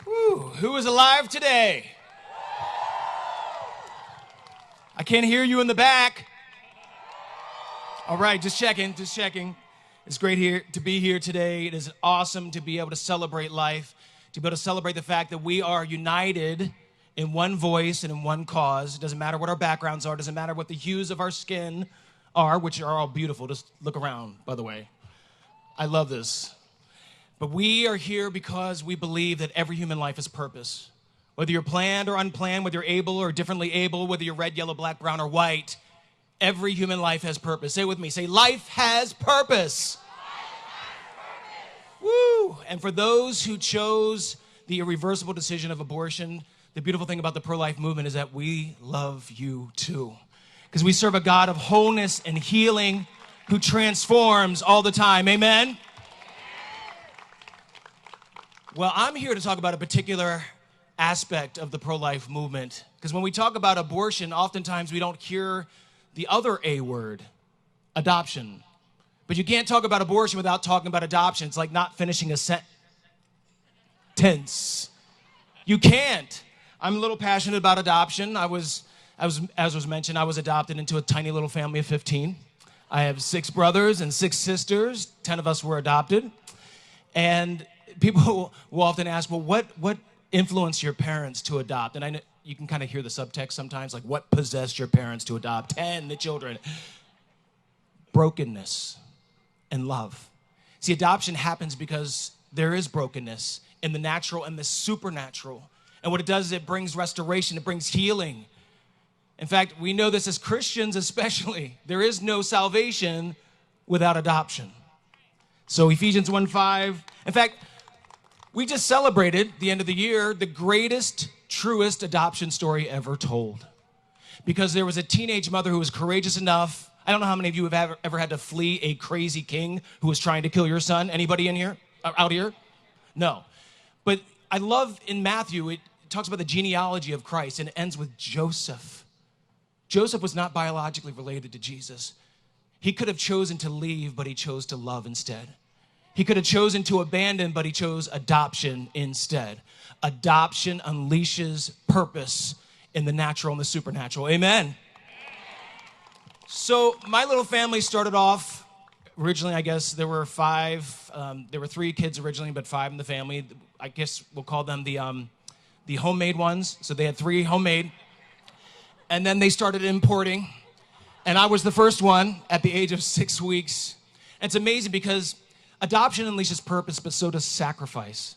Whew, who is alive today? I can't hear you in the back. All right, just checking. It's great to be here today. It is awesome to be able to celebrate life, to be able to celebrate the fact that we are united in one voice and in one cause. It doesn't matter what our backgrounds are. It doesn't matter what the hues of our skin are, which are all beautiful. Just look around, by the way. I love this. But we are here because we believe that every human life has purpose. Whether you're planned or unplanned, whether you're able or differently able, whether you're red, yellow, black, brown, or white, every human life has purpose. Say it with me. Say, life has purpose. Woo! And for those who chose the irreversible decision of abortion, the beautiful thing about the pro-life movement is that we love you too. Because we serve a God of wholeness and healing who transforms all the time. Amen? Well, I'm here to talk about a particular aspect of the pro-life movement. Because when we talk about abortion, oftentimes we don't hear the other A word, adoption. But you can't talk about abortion without talking about adoption. It's like not finishing a sentence. You can't. I'm a little passionate about adoption. As was mentioned, I was adopted into a tiny little family of 15. I have 6 brothers and 6 sisters. 10 of us were adopted. And people will often ask, well, what influenced your parents to adopt? And I know you can kind of hear the subtext sometimes, like what possessed your parents to adopt 10, the children? Brokenness and love. See, adoption happens because there is brokenness in the natural and the supernatural. And what it does is it brings restoration, it brings healing. In fact, we know this as Christians especially. There is no salvation without adoption. So Ephesians 1:5. In fact, we just celebrated, the end of the year, the greatest, truest adoption story ever told. Because there was a teenage mother who was courageous enough. I don't know how many of you have ever had to flee a crazy king who was trying to kill your son. Anybody in here? Out here? No. But I love in Matthew, it talks about the genealogy of Christ, and it ends with Joseph. Joseph was not biologically related to Jesus. He could have chosen to leave, but he chose to love instead. He could have chosen to abandon, but he chose adoption instead. Adoption unleashes purpose in the natural and the supernatural. Amen. So my little family started off, originally, I guess, there were 5. There were 3 kids originally, but 5 in the family. I guess we'll call them the homemade ones. So they had 3 homemade. And then they started importing. And I was the first one at the age of 6 weeks. And it's amazing because adoption unleashes purpose, but so does sacrifice.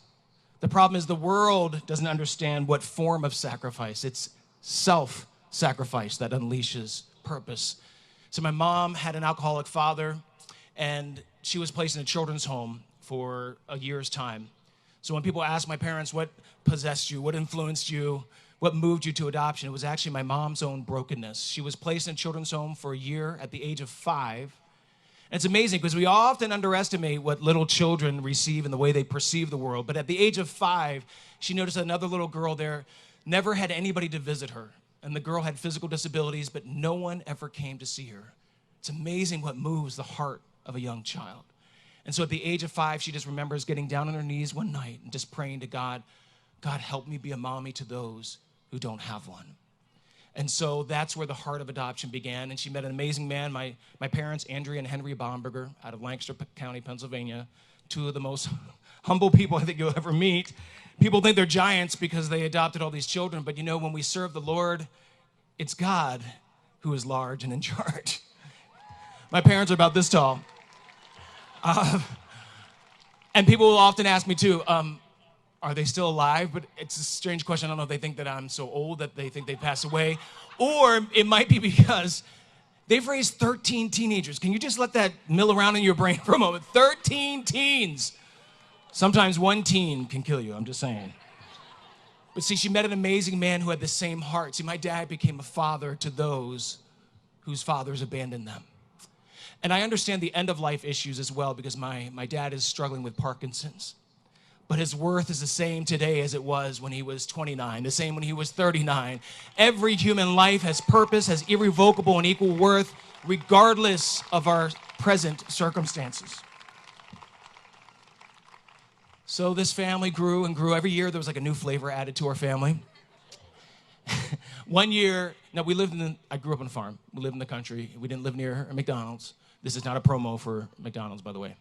The problem is the world doesn't understand what form of sacrifice. It's self-sacrifice that unleashes purpose. So my mom had an alcoholic father, and she was placed in a children's home for a year's time. So when people ask my parents, what possessed you, what influenced you, what moved you to adoption, it was actually my mom's own brokenness. She was placed in a children's home for a year at the age of 5. And it's amazing because we often underestimate what little children receive and the way they perceive the world. But at the age of 5, she noticed another little girl there never had anybody to visit her. And the girl had physical disabilities, but no one ever came to see her. It's amazing what moves the heart of a young child. And so at the age of 5, she just remembers getting down on her knees one night and just praying to God, God, help me be a mommy to those who don't have one. And so that's where the heart of adoption began. And she met an amazing man, my parents, Andrea and Henry Bomberger, out of Lancaster County, Pennsylvania, 2 of the most humble people I think you'll ever meet. People think they're giants because they adopted all these children. But you know, when we serve the Lord, it's God who is large and in charge. My parents are about this tall. And people will often ask me too, are they still alive? But it's a strange question. I don't know if they think that I'm so old that they think they passed away. Or it might be because they've raised 13 teenagers. Can you just let that mill around in your brain for a moment? 13 teens. Sometimes 1 teen can kill you, I'm just saying. But see, she met an amazing man who had the same heart. See, my dad became a father to those whose fathers abandoned them. And I understand the end-of-life issues as well because my dad is struggling with Parkinson's. But his worth is the same today as it was when he was 29, the same when he was 39. Every human life has purpose, has irrevocable and equal worth, regardless of our present circumstances. So this family grew and grew. Every year there was like a new flavor added to our family. One year, now I grew up on a farm. We lived in the country. We didn't live near a McDonald's. This is not a promo for McDonald's, by the way.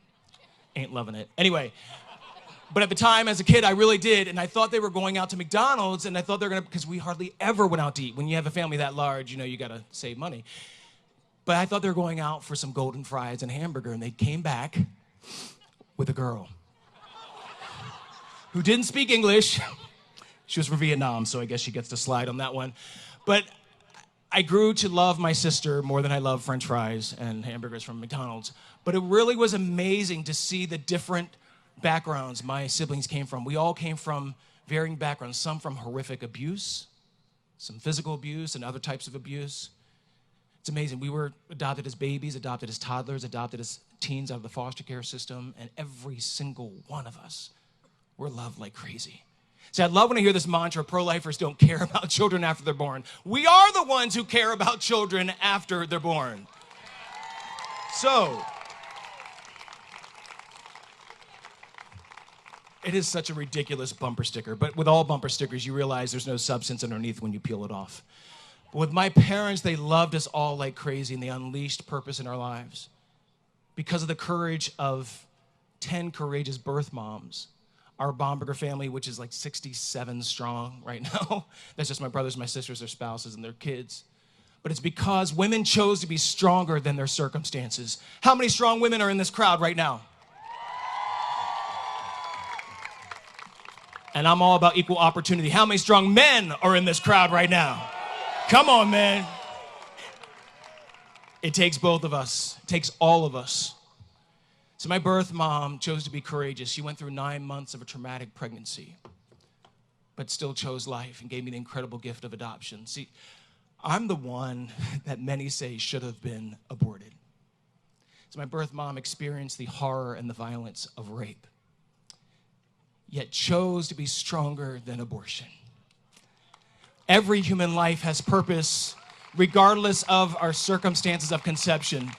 Ain't loving it. Anyway, but at the time, as a kid, I really did, and I thought they were going out to McDonald's, and I thought they were because we hardly ever went out to eat. When you have a family that large, you gotta save money. But I thought they were going out for some golden fries and hamburger, and they came back with a girl who didn't speak English. She was from Vietnam, so I guess she gets to slide on that one. But I grew to love my sister more than I love French fries and hamburgers from McDonald's. But it really was amazing to see the different backgrounds my siblings came from. We all came from varying backgrounds, some from horrific abuse, some physical abuse, and other types of abuse. It's amazing. We were adopted as babies, adopted as toddlers, adopted as teens out of the foster care system, and every single one of us were loved like crazy. See, I love when I hear this mantra, pro-lifers don't care about children after they're born. We are the ones who care about children after they're born. So, it is such a ridiculous bumper sticker, but with all bumper stickers, you realize there's no substance underneath when you peel it off. But with my parents, they loved us all like crazy, and they unleashed purpose in our lives. Because of the courage of 10 courageous birth moms, our Bomberger family, which is like 67 strong right now, that's just my brothers, my sisters, their spouses, and their kids. But it's because women chose to be stronger than their circumstances. How many strong women are in this crowd right now? And I'm all about equal opportunity. How many strong men are in this crowd right now? Come on, man. It takes both of us. It takes all of us. So my birth mom chose to be courageous. She went through 9 months of a traumatic pregnancy, but still chose life and gave me the incredible gift of adoption. See, I'm the one that many say should have been aborted. So my birth mom experienced the horror and the violence of rape, yet chose to be stronger than abortion. Every human life has purpose, regardless of our circumstances of conception.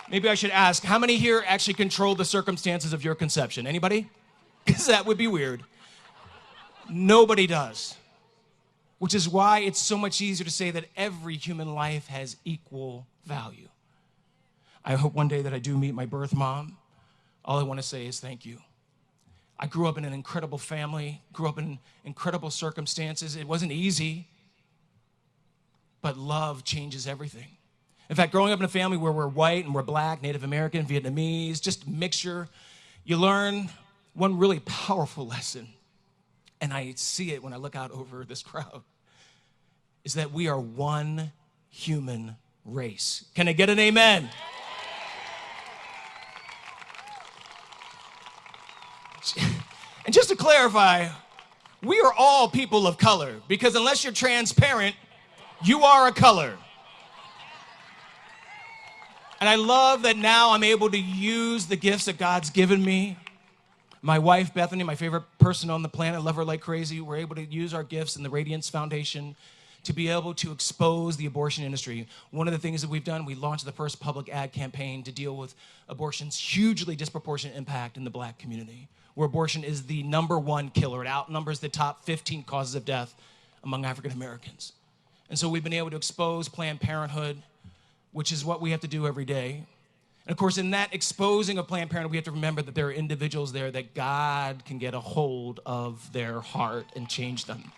Maybe I should ask, how many here actually control the circumstances of your conception? Anybody? Because that would be weird. Nobody does. Which is why it's so much easier to say that every human life has equal value. I hope one day that I do meet my birth mom. All I want to say is thank you. I grew up in an incredible family, grew up in incredible circumstances. It wasn't easy, but love changes everything. In fact, growing up in a family where we're white and we're black, Native American, Vietnamese, just a mixture, you learn one really powerful lesson, and I see it when I look out over this crowd, is that we are one human race. Can I get an amen? And just to clarify, we are all people of color, because unless you're transparent, you are a color. And I love that now I'm able to use the gifts that God's given me. My wife, Bethany, my favorite person on the planet, love her like crazy. We're able to use our gifts in the Radiance Foundation to be able to expose the abortion industry. One of the things that we've done, we launched the first public ad campaign to deal with abortion's hugely disproportionate impact in the black community, where abortion is the #1 killer. It outnumbers the top 15 causes of death among African Americans. And so we've been able to expose Planned Parenthood, which is what we have to do every day. And of course, in that exposing of Planned Parenthood, we have to remember that there are individuals there that God can get a hold of their heart and change them.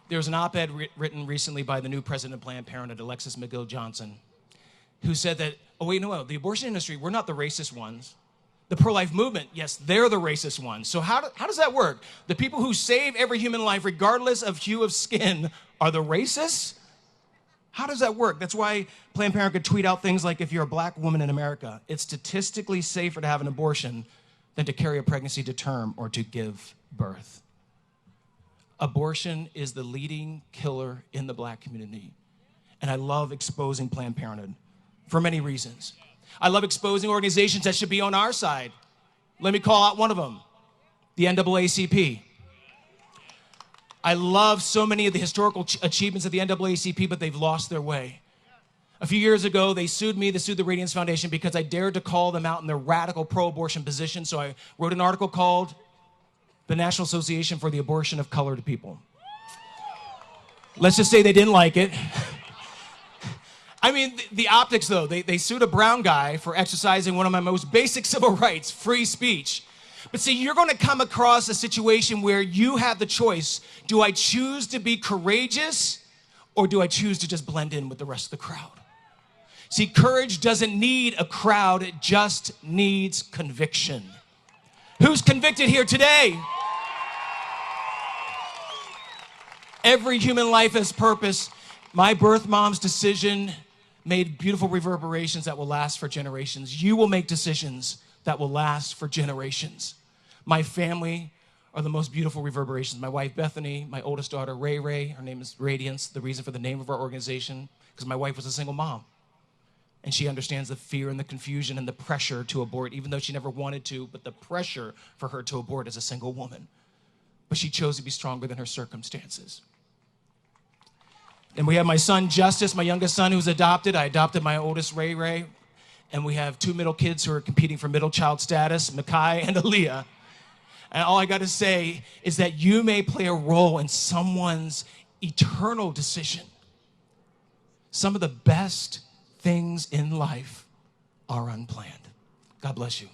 There was an op-ed written recently by the new president of Planned Parenthood, Alexis McGill Johnson, who said that, oh wait, no, the abortion industry, we're not the racist ones. The pro-life movement, yes, they're the racist ones. So how does that work? The people who save every human life, regardless of hue of skin, are the racists? How does that work? That's why Planned Parenthood could tweet out things like, if you're a black woman in America, it's statistically safer to have an abortion than to carry a pregnancy to term or to give birth. Abortion is the leading killer in the black community. And I love exposing Planned Parenthood for many reasons. I love exposing organizations that should be on our side. Let me call out one of them, the NAACP. I love so many of the historical achievements of the NAACP, but they've lost their way. A few years ago, they sued me, they sued the Radiance Foundation because I dared to call them out in their radical pro-abortion position. So I wrote an article called The National Association for the Abortion of Colored People. Let's just say they didn't like it. I mean, the optics, though. They sued a brown guy for exercising one of my most basic civil rights, free speech. But see, you're going to come across a situation where you have the choice. Do I choose to be courageous, or do I choose to just blend in with the rest of the crowd? See, courage doesn't need a crowd. It just needs conviction. Who's convicted here today? Every human life has purpose. My birth mom's decision made beautiful reverberations that will last for generations. You will make decisions that will last for generations. My family are the most beautiful reverberations. My wife, Bethany, my oldest daughter, Ray Ray, her name is Radiance, the reason for the name of our organization, because my wife was a single mom. And she understands the fear and the confusion and the pressure to abort, even though she never wanted to, but the pressure for her to abort as a single woman. But she chose to be stronger than her circumstances. And we have my son, Justice, my youngest son, who's adopted. I adopted my oldest, Ray Ray. And we have two middle kids who are competing for middle child status, Makai and Aaliyah. And all I got to say is that you may play a role in someone's eternal decision. Some of the best things in life are unplanned. God bless you.